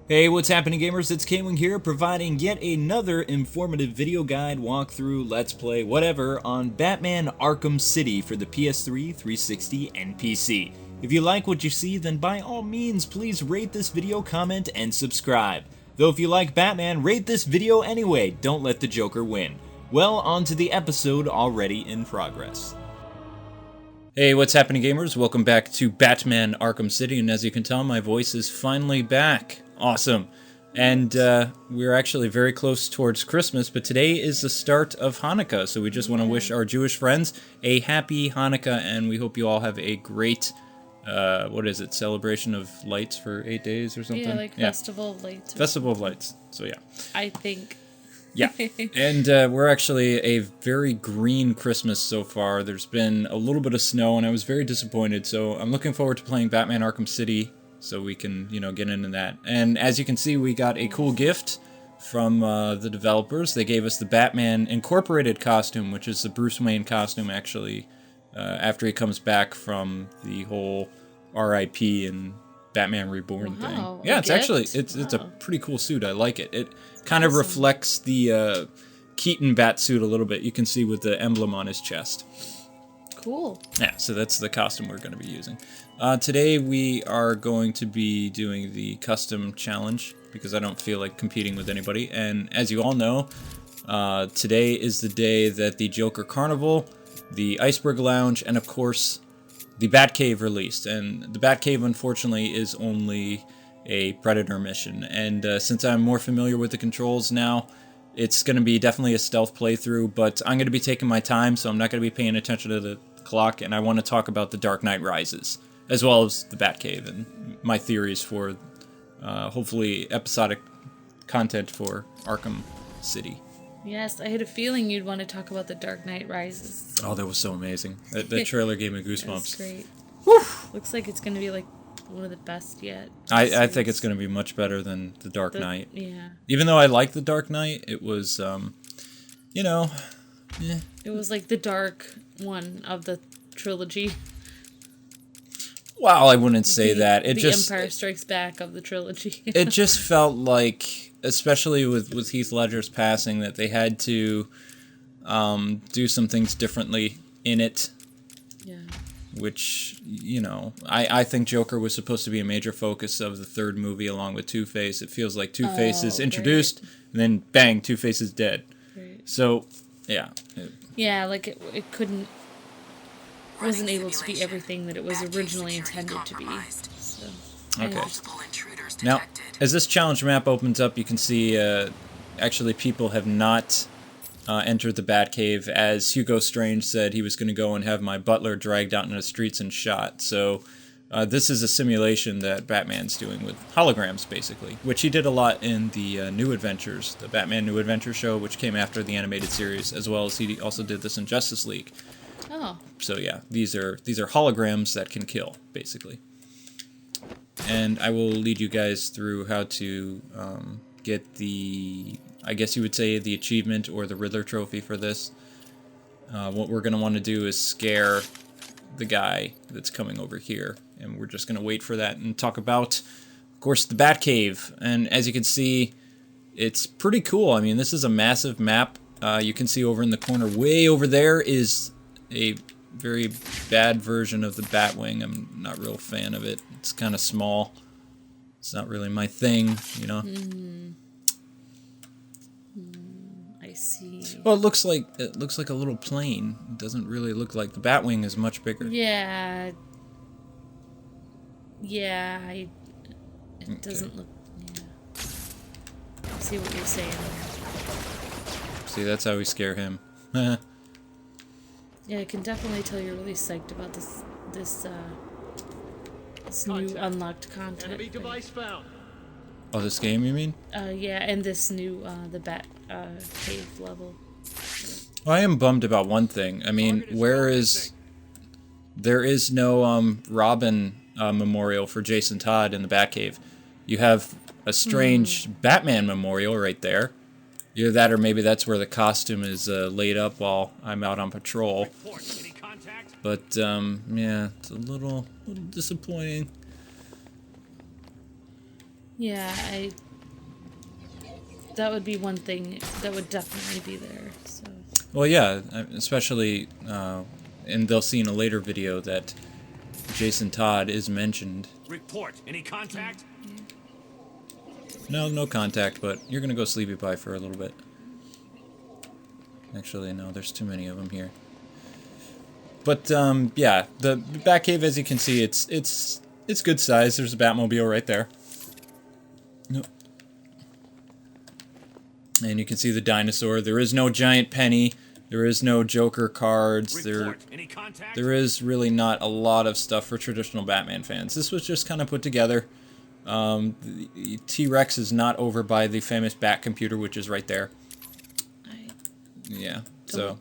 Hey, what's happening, gamers? It's Kwing here, providing yet another informative video guide, walkthrough, let's play, whatever, on Batman Arkham City for the PS3, 360, and PC. If you like what you see, then by all means, please rate this video, comment, and subscribe. Though if you like Batman, rate this video anyway, don't let the Joker win. Well, on to the episode already in progress. Hey, what's happening, gamers? Welcome back to Batman Arkham City, and as you can tell, my voice is finally back. Awesome. And we're actually very close towards Christmas, but today is the start of Hanukkah, so we just want to wish our Jewish friends a happy Hanukkah, and we hope you all have a great, what is it, celebration of lights for 8 days or something? Yeah, like Festival of Lights. Festival of Lights, so yeah. I think. Yeah, and we're actually a very green Christmas so far. There's been a little bit of snow, and I was very disappointed, so I'm looking forward to playing Batman Arkham City so we can, you know, get into that. And as you can see, we got a cool gift from the developers. They gave us the Batman Incorporated costume, which is the Bruce Wayne costume, actually, after he comes back from the whole R.I.P. and Batman Reborn thing. Yeah, it's actually, it's a pretty cool suit. I like it. It kind of reflects the Keaton bat suit a little bit. You can see with the emblem on his chest. Cool. Yeah, so that's the costume we're going to be using. Today we are going to be doing the custom challenge because I don't feel like competing with anybody. And as you all know, today is the day that the Joker Carnival, the Iceberg Lounge, and of course the Batcave released. And the Batcave, unfortunately, is only a Predator mission. And since I'm more familiar with the controls now, it's going to be definitely a stealth playthrough, but I'm going to be taking my time, so I'm not going to be paying attention to the clock, and I want to talk about the Dark Knight Rises, as well as the Batcave, and my theories for, hopefully, episodic content for Arkham City. Yes, I had a feeling you'd want to talk about the Dark Knight Rises. Oh, that was so amazing. That trailer gave me goosebumps. That's great. Whew. Looks like it's going to be, like, one of the best yet. I think it's going to be much better than the Dark Knight. Yeah. Even though I like the Dark Knight, it was, you know, eh. It was like the dark one of the trilogy. Wow, I wouldn't say that. The Empire Strikes Back of the trilogy. It just felt like, especially with Heath Ledger's passing, that they had to do some things differently in it. Yeah. Which, you know, I think Joker was supposed to be a major focus of the third movie along with Two-Face. It feels like Two-Face is introduced, and then bang, Two-Face is dead. Right. So, yeah. Yeah, like it wasn't able to be everything that it was originally intended to be. So, okay. Now, as this challenge map opens up, you can see actually people have not entered the Batcave, as Hugo Strange said he was going to go and have my butler dragged out into the streets and shot. So this is a simulation that Batman's doing with holograms, basically, which he did a lot in the New Adventures, the Batman New Adventures show, which came after the animated series, as well as he also did this in Justice League. Oh. So yeah, these are holograms that can kill, basically. And I will lead you guys through how to get the, I guess you would say, the achievement or the Riddler trophy for this. What we're going to want to do is scare the guy that's coming over here. And we're just going to wait for that and talk about, of course, the Batcave. And as you can see, it's pretty cool. I mean, this is a massive map. You can see over in the corner, way over there, is a very bad version of the Batwing. I'm not a real fan of it. It's kind of small. It's not really my thing, you know. I see. Well, it looks like a little plane. It doesn't really look like the Batwing is much bigger. Yeah. Yeah, it doesn't look. Yeah. I see what you're saying. See, that's how we scare him. Yeah, I can definitely tell you're really psyched about this new unlocked content. Enemy device found. Oh, this game, you mean? Yeah, and this new the Bat cave level. Well, I am bummed about one thing. I mean, there is no Robin memorial for Jason Todd in the Batcave. You have a strange Batman memorial right there. Either that, or maybe that's where the costume is laid up while I'm out on patrol. But yeah, it's a little disappointing. Yeah, that would be one thing that would definitely be there. So. Well, yeah, especially, and they'll see in a later video that Jason Todd is mentioned. Report. Any contact? No contact, but you're gonna go sleepy pie for a little bit. Actually, no, there's too many of them here. But yeah, the Batcave, as you can see, it's good size. There's a Batmobile right there. Nope. And you can see the dinosaur. There is no giant penny. There is no Joker cards. There is really not a lot of stuff for traditional Batman fans. This was just kind of put together. The T-Rex is not over by the famous Bat computer, which is right there. Yeah, so.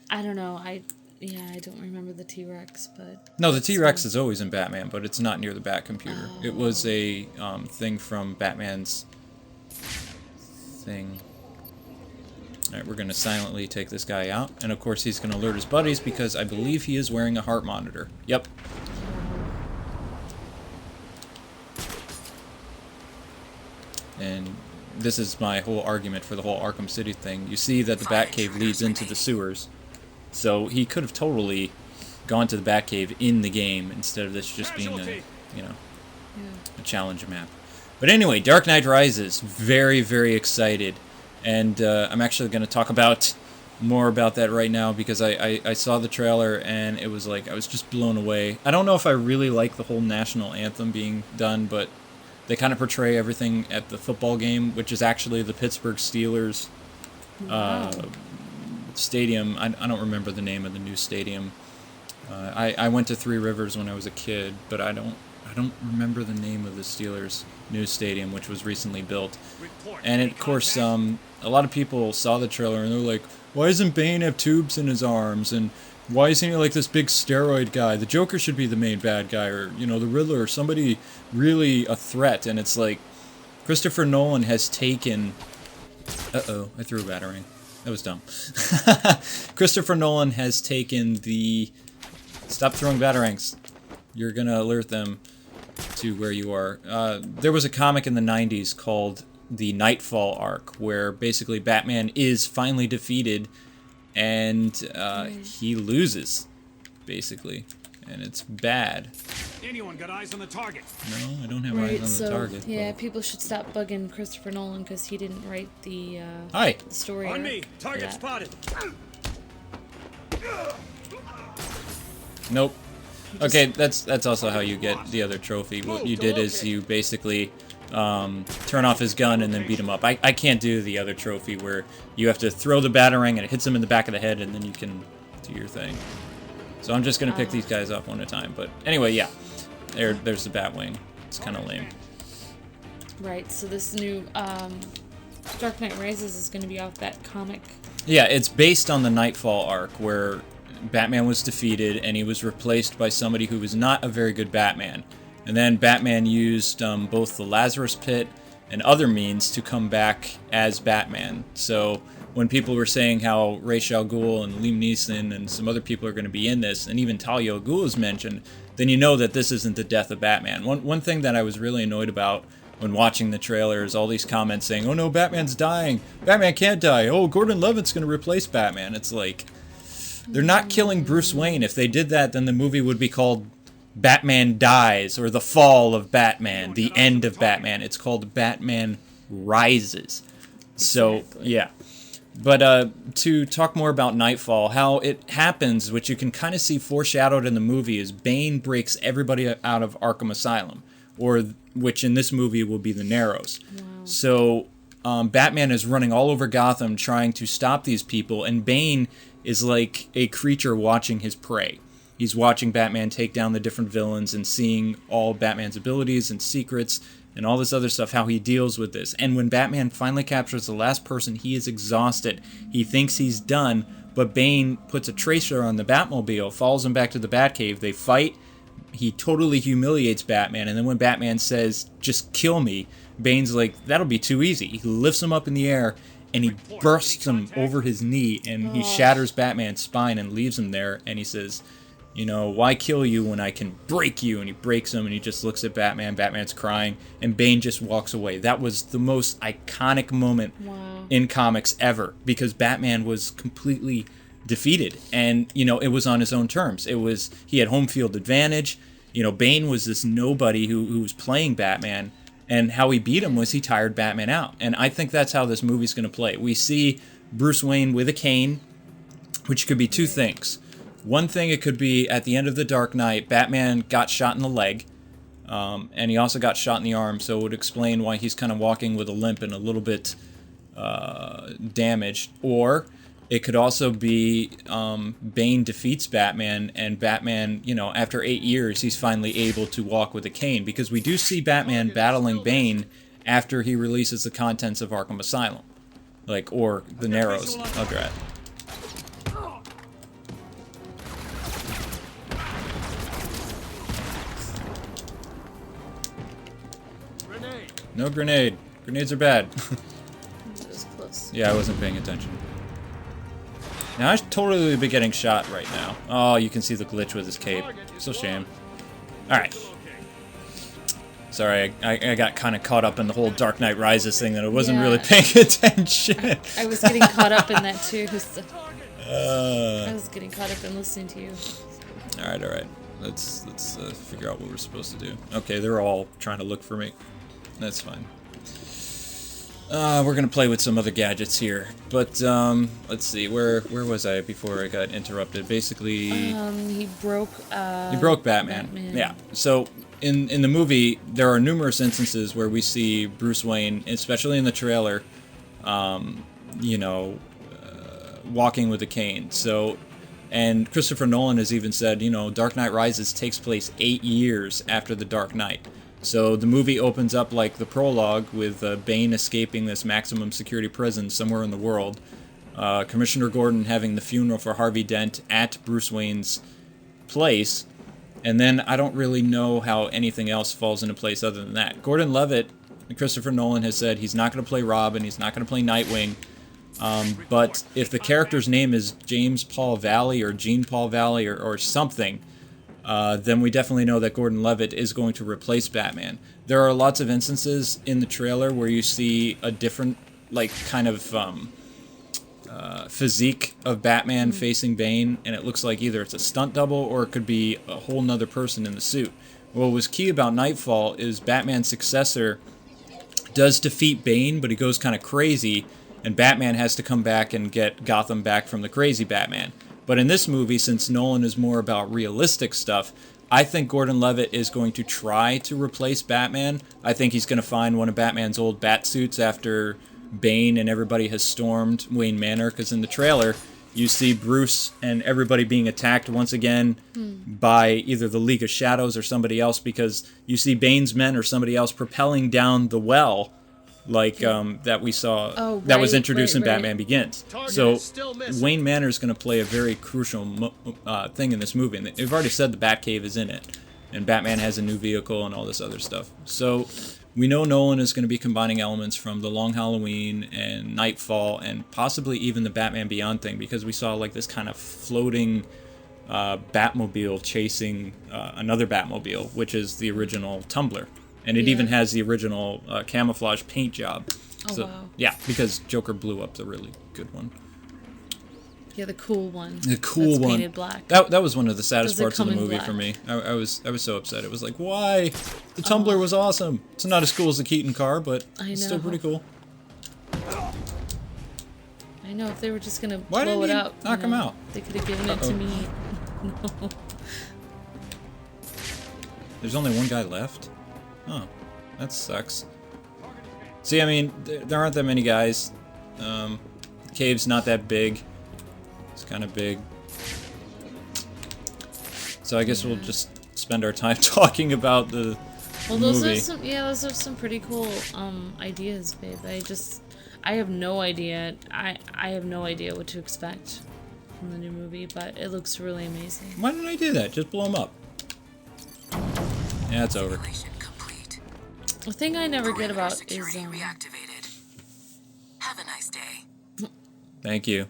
I don't know. I don't remember the T-Rex, but... No, the T-Rex is always in Batman, but it's not near the Bat computer. Oh. It was a thing from Batman's thing. Alright, we're going to silently take this guy out. And of course he's going to alert his buddies because I believe he is wearing a heart monitor. Yep. And this is my whole argument for the whole Arkham City thing. You see that the Batcave leads into the sewers. So he could have totally gone to the Batcave in the game instead of this just being a, a challenge map. But anyway, Dark Knight Rises. Very, very excited. And I'm actually going to talk about more about that right now because I saw the trailer and it was like I was just blown away. I don't know if I really like the whole national anthem being done, but they kind of portray everything at the football game, which is actually the Pittsburgh Steelers stadium. I don't remember the name of the new stadium. I went to Three Rivers when I was a kid, but I don't remember the name of the Steelers' new stadium, which was recently built. And of course, a lot of people saw the trailer and they're like, "Why doesn't Bane have tubes in his arms? And why isn't he like this big steroid guy? The Joker should be the main bad guy, or the Riddler, or somebody really a threat." And it's like, Christopher Nolan has taken. Uh-oh, I threw a batarang. That was dumb. Christopher Nolan has taken the. Stop throwing batarangs. You're gonna alert them to where you are. There was a comic in the 90s called the Knightfall Arc, where basically Batman is finally defeated, and he loses, basically, and it's bad. Anyone got eyes on the target? No, I don't have eyes on the target. Yeah, people should stop bugging Christopher Nolan because he didn't write the story. On me, target spotted. Nope. Okay, that's also how you get the other trophy. What you did is you basically turn off his gun and then beat him up. I can't do the other trophy where you have to throw the batarang and it hits him in the back of the head and then you can do your thing. So I'm just going to pick these guys up one at a time. But anyway, yeah. There's the Batwing. It's kind of lame. Right, so this new Dark Knight Rises is going to be off that comic. Yeah, it's based on the Knightfall arc where Batman was defeated and he was replaced by somebody who was not a very good Batman. And then Batman used both the Lazarus Pit and other means to come back as Batman. So when people were saying how Ra's al Ghul and Liam Neeson and some other people are going to be in this, and even Talia al Ghul is mentioned, then you know that this isn't the death of Batman. One thing that I was really annoyed about when watching the trailer is all these comments saying, "Oh no, Batman's dying. Batman can't die. Oh, Gordon Levitt's going to replace Batman." It's like, they're not killing Bruce Wayne. If they did that, then the movie would be called Batman Dies, or The Fall of Batman, The End of Batman. It's called Batman Rises. So, yeah. But to talk more about Knightfall, how it happens, which you can kind of see foreshadowed in the movie, is Bane breaks everybody out of Arkham Asylum, or which in this movie will be the Narrows. Wow. So Batman is running all over Gotham trying to stop these people, and Bane is like a creature watching his prey. He's watching Batman take down the different villains and seeing all Batman's abilities and secrets and all this other stuff, how he deals with this. And when Batman finally captures the last person, he is exhausted. He thinks he's done, but Bane puts a tracer on the Batmobile, follows him back to the Batcave. They fight. He totally humiliates Batman, and then when Batman says, "Just kill me," Bane's like, "That'll be too easy." He lifts him up in the air, and he bursts him over his knee, and he shatters Batman's spine and leaves him there, and he says, You know, why kill you when I can break you? And he breaks him, and he just looks at Batman. Batman's crying, and Bane just walks away. That was the most iconic moment in comics ever, because Batman was completely defeated, and you know, it was on his own terms. He had home field advantage. You know, Bane was this nobody who was playing Batman, and how he beat him was he tired Batman out. And I think that's how this movie's going to play. We see Bruce Wayne with a cane, which could be two things. One thing, it could be at the end of The Dark Knight, Batman got shot in the leg, and he also got shot in the arm, so it would explain why he's kind of walking with a limp and a little bit damaged. Or it could also be Bane defeats Batman, and Batman, you know, after 8 years, he's finally able to walk with a cane, because we do see Batman battling Bane after he releases the contents of Arkham Asylum, or the Narrows. I'll grab. No grenade. Grenades are bad. That was close. Yeah, I wasn't paying attention. Now, I should totally be getting shot right now. Oh, you can see the glitch with his cape. So shame. Alright. Sorry, I got kind of caught up in the whole Dark Knight Rises thing that I wasn't really paying attention. I was getting caught up in that too. So I was getting caught up in listening to you. Alright. Let's figure out what we're supposed to do. Okay, they're all trying to look for me. That's fine. We're gonna play with some other gadgets here, but let's see. Where was I before I got interrupted? Basically, he broke Batman. Yeah. So in the movie, there are numerous instances where we see Bruce Wayne, especially in the trailer, you know, walking with a cane. So, and Christopher Nolan has even said, you know, Dark Knight Rises takes place 8 years after The Dark Knight. So the movie opens up like the prologue with Bane escaping this maximum security prison somewhere in the world. Commissioner Gordon having the funeral for Harvey Dent at Bruce Wayne's place. And then I don't really know how anything else falls into place other than that. Gordon Levitt and Christopher Nolan has said he's not going to play Robin, he's not going to play Nightwing. But if the character's name is James Paul Valley or Jean Paul Valley or something, then we definitely know that Gordon Levitt is going to replace Batman. There are lots of instances in the trailer where you see a different, kind of physique of Batman facing Bane, and it looks like either it's a stunt double or it could be a whole nother person in the suit. What was key about Knightfall is Batman's successor does defeat Bane, but he goes kind of crazy, and Batman has to come back and get Gotham back from the crazy Batman. But in this movie, since Nolan is more about realistic stuff, I think Gordon Levitt is going to try to replace Batman. I think he's going to find one of Batman's old bat suits after Bane and everybody has stormed Wayne Manor, because in the trailer, you see Bruce and everybody being attacked once again by either the League of Shadows or somebody else, because you see Bane's men or somebody else propelling down the well, that we saw, that was introduced in Batman Begins. So Wayne Manor is going to play a very crucial thing in this movie. And they've already said the Batcave is in it, and Batman has a new vehicle and all this other stuff. So we know Nolan is going to be combining elements from The Long Halloween and Knightfall and possibly even the Batman Beyond thing, because we saw this kind of floating Batmobile chasing another Batmobile, which is the original Tumbler. And it even has the original camouflage paint job. Oh, wow. Yeah, because Joker blew up the really good one. Yeah, the cool one. The cool one. Painted black. That was one of the saddest parts of the movie for me. I was so upset. It was like, why? The Tumbler was awesome. It's not as cool as the Keaton car, but it's still pretty cool. I know, if they were just gonna blow it up, knock him out? They could have given it to me. No. There's only one guy left? Oh, that sucks. See, I mean, there aren't that many guys. The cave's not that big. It's kind of big. So I guess we'll just spend our time talking about the those movie. those are some pretty cool ideas, babe. I have no idea. I have no idea what to expect from the new movie, but it looks really amazing. Why didn't I do that? Just blow them up. Yeah, it's over. The thing I never get about is reactivated. Have a nice day. Thank you.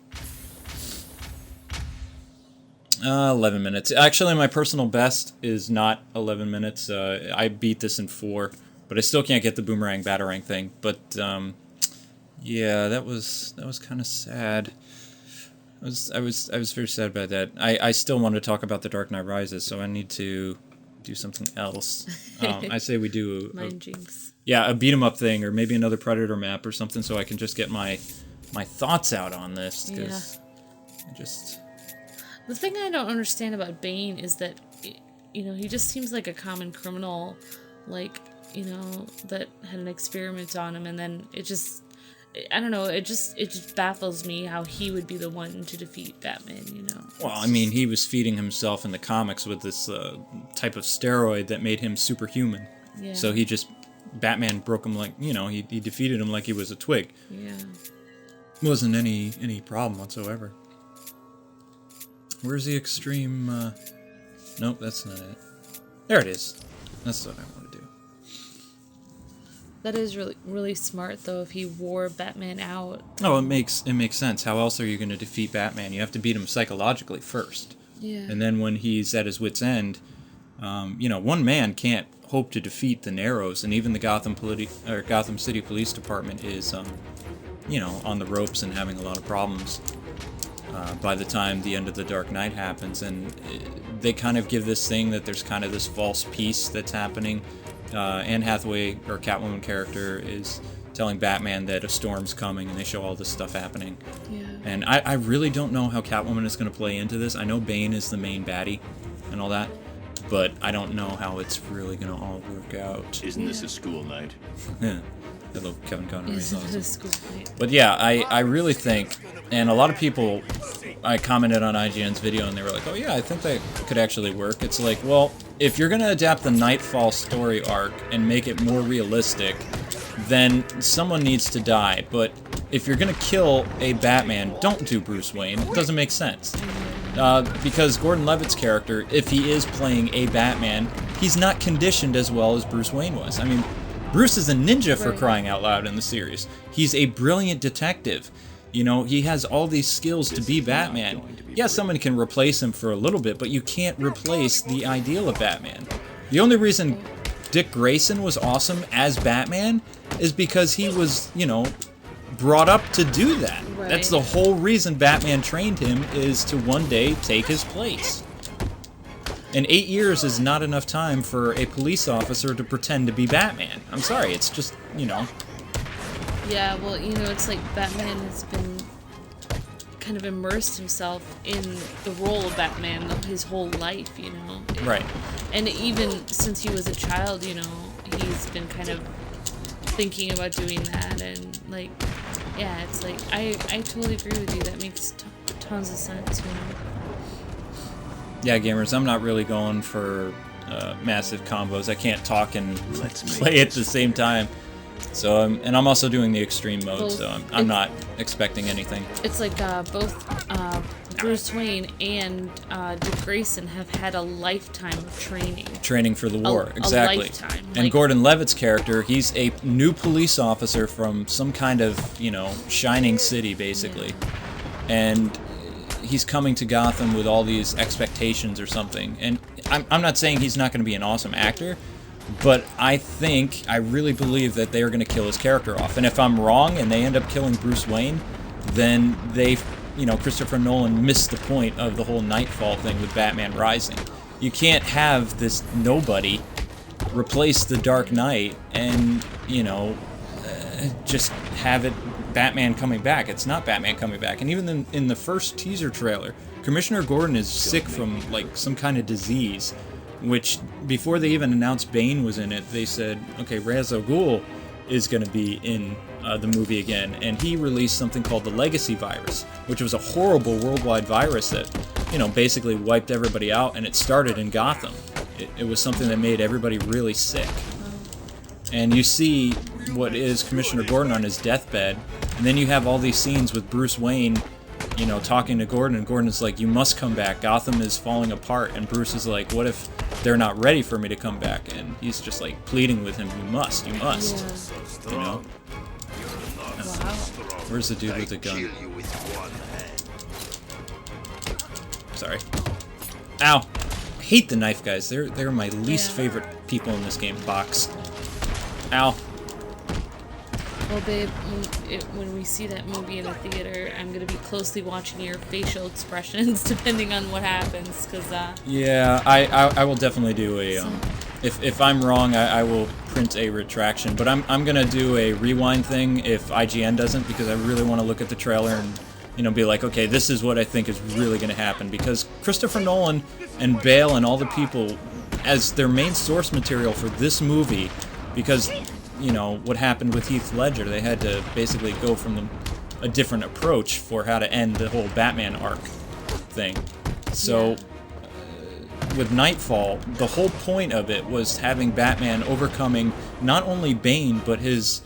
11 minutes. Actually, my personal best is not 11 minutes. I beat this in 4, but I still can't get the boomerang batarang thing. But yeah, that was kind of sad. I was very sad about that. I still want to talk about The Dark Knight Rises, so I need to do something else. I say we do a beat 'em up thing, or maybe another Predator map or something, so I can just get my thoughts out on this. Because the thing I don't understand about Bane is that, you know, he just seems like a common criminal, like, you know, that had an experiment on him, and then it just, I don't know, it just baffles me how he would be the one to defeat Batman, you know. Well, I mean, he was feeding himself in the comics with this type of steroid that made him superhuman. Yeah. So Batman broke him like, you know, he defeated him like he was a twig. Yeah. Wasn't any problem whatsoever. Where's the extreme, nope, that's not it. There it is. That's what I want to do. That is really smart, though, if he wore Batman out. Oh, it makes sense. How else are you going to defeat Batman? You have to beat him psychologically first. Yeah. And then when he's at his wit's end, you know, one man can't hope to defeat the Narrows, and even the Gotham City Police Department is, you know, on the ropes and having a lot of problems. By the time the end of The Dark Knight happens, and they kind of give this thing that there's kind of this false peace that's happening. Anne Hathaway, or Catwoman character, is telling Batman that a storm's coming, and they show all this stuff happening. Yeah. And I really don't know how Catwoman is going to play into this. I know Bane is the main baddie and all that, but I don't know how it's really going to all work out. Isn't this a school night? I love Kevin Conroy. But yeah, I really think, and a lot of people, I commented on IGN's video and they were like, oh yeah, I think that could actually work. It's like, well, if you're going to adapt the Knightfall Story Arc and make it more realistic, then someone needs to die. But if you're going to kill a Batman, don't do Bruce Wayne. It doesn't make sense. Because Gordon Levitt's character, if he is playing a Batman, he's not conditioned as well as Bruce Wayne was. I mean, Bruce is a ninja for crying out loud in the series. He's a brilliant detective. You know, he has all these skills to be Batman. Yeah, someone can replace him for a little bit, but you can't replace the ideal of Batman. The only reason Dick Grayson was awesome as Batman is because he was, you know, brought up to do that. Right. That's the whole reason Batman trained him, is to one day take his place. And 8 years is not enough time for a police officer to pretend to be Batman. I'm sorry, it's just, you know. Yeah, well, you know, it's like Batman has been kind of immersed himself in the role of Batman his whole life, you know. Right. And even since he was a child, you know, he's been kind of thinking about doing that, and like, yeah, it's like, I totally agree with you. That makes tons of sense, you know. Yeah, gamers, I'm not really going for massive combos. I can't talk and play at the same time. So, and I'm also doing the extreme mode, so I'm not expecting anything. It's like both Bruce Wayne and Dick Grayson have had a lifetime of training. Training for the war, exactly. A lifetime. And like, Gordon Levitt's character, he's a new police officer from some kind of, you know, shining city, basically. Yeah. And he's coming to Gotham with all these expectations or something. And I'm not saying he's not going to be an awesome actor, but I really believe that they are going to kill his character off. And if I'm wrong and they end up killing Bruce Wayne, then you know, Christopher Nolan missed the point of the whole Knightfall thing with Batman Rising. You can't have this nobody replace the Dark Knight and, you know, just have it Batman coming back. It's not Batman coming back. And even in the first teaser trailer, Commissioner Gordon is sick from, like, some kind of disease, which, before they even announced Bane was in it, they said, okay, Ra's al Ghul is going to be in the movie again, and he released something called the Legacy virus, which was a horrible worldwide virus that, you know, basically wiped everybody out, and it started in Gotham. It was something that made everybody really sick. And you see what is Commissioner Gordon on his deathbed, and then you have all these scenes with Bruce Wayne, you know, talking to Gordon, and Gordon is like, you must come back, Gotham is falling apart, and Bruce is like, what if they're not ready for me to come back? And he's just like pleading with him, you must, you know? Wow. Where's the dude with the gun? Sorry. Ow. I hate the knife guys. They're my least favorite people in this game. Box. Ow. Well, babe, when we see that movie in the theater, I'm gonna be closely watching your facial expressions depending on what happens, cause yeah, I will definitely do a if I'm wrong, I will print a retraction, but I'm gonna do a rewind thing if IGN doesn't, because I really want to look at the trailer and, you know, be like, okay, this is what I think is really gonna happen, because Christopher Nolan and Bale and all the people as their main source material for this movie, because, you know, what happened with Heath Ledger, they had to basically go from a different approach for how to end the whole Batman arc thing. So, with Knightfall, the whole point of it was having Batman overcoming not only Bane, but his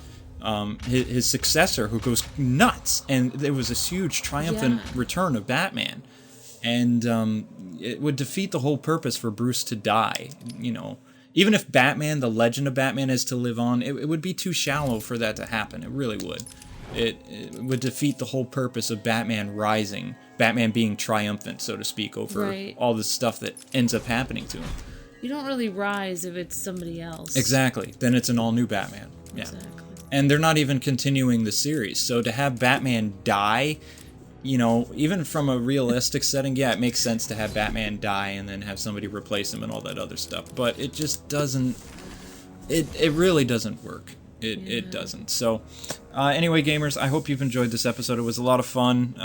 successor, who goes nuts, and there was this huge triumphant return of Batman. And it would defeat the whole purpose for Bruce to die, you know. Even if Batman, the legend of Batman, is to live on, it would be too shallow for that to happen. It really would. It would defeat the whole purpose of Batman rising, Batman being triumphant, so to speak, over all the stuff that ends up happening to him. You don't really rise if it's somebody else. Exactly. Then it's an all-new Batman. Yeah. Exactly. And they're not even continuing the series. So to have Batman die, you know, even from a realistic setting, yeah, it makes sense to have Batman die and then have somebody replace him and all that other stuff. But it just doesn't... It really doesn't work. It doesn't. So, anyway, gamers, I hope you've enjoyed this episode. It was a lot of fun.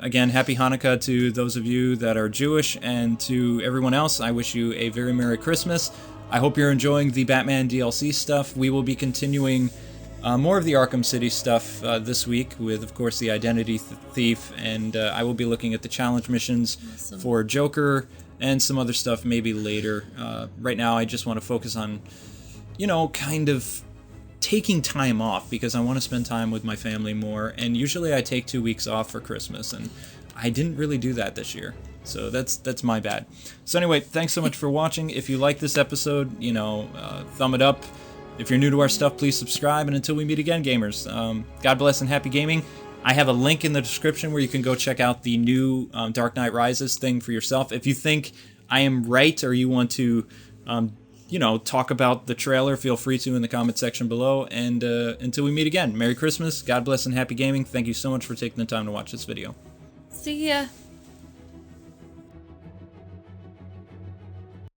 Again, happy Hanukkah to those of you that are Jewish, and to everyone else, I wish you a very Merry Christmas. I hope you're enjoying the Batman DLC stuff. We will be continuing more of the Arkham City stuff this week with, of course, the Identity Thief, and I will be looking at the challenge missions for Joker and some other stuff maybe later. Right now, I just want to focus on, you know, kind of taking time off, because I want to spend time with my family more, and usually I take 2 weeks off for Christmas, and I didn't really do that this year. So that's my bad. So anyway, thanks so much for watching. If you like this episode, you know, thumb it up. If you're new to our stuff, please subscribe, and until we meet again, gamers, God bless and happy gaming. I have a link in the description where you can go check out the new Dark Knight Rises thing for yourself. If you think I am right, or you want to, you know, talk about the trailer, feel free to in the comment section below. And until we meet again, Merry Christmas, God bless and happy gaming. Thank you so much for taking the time to watch this video. See ya.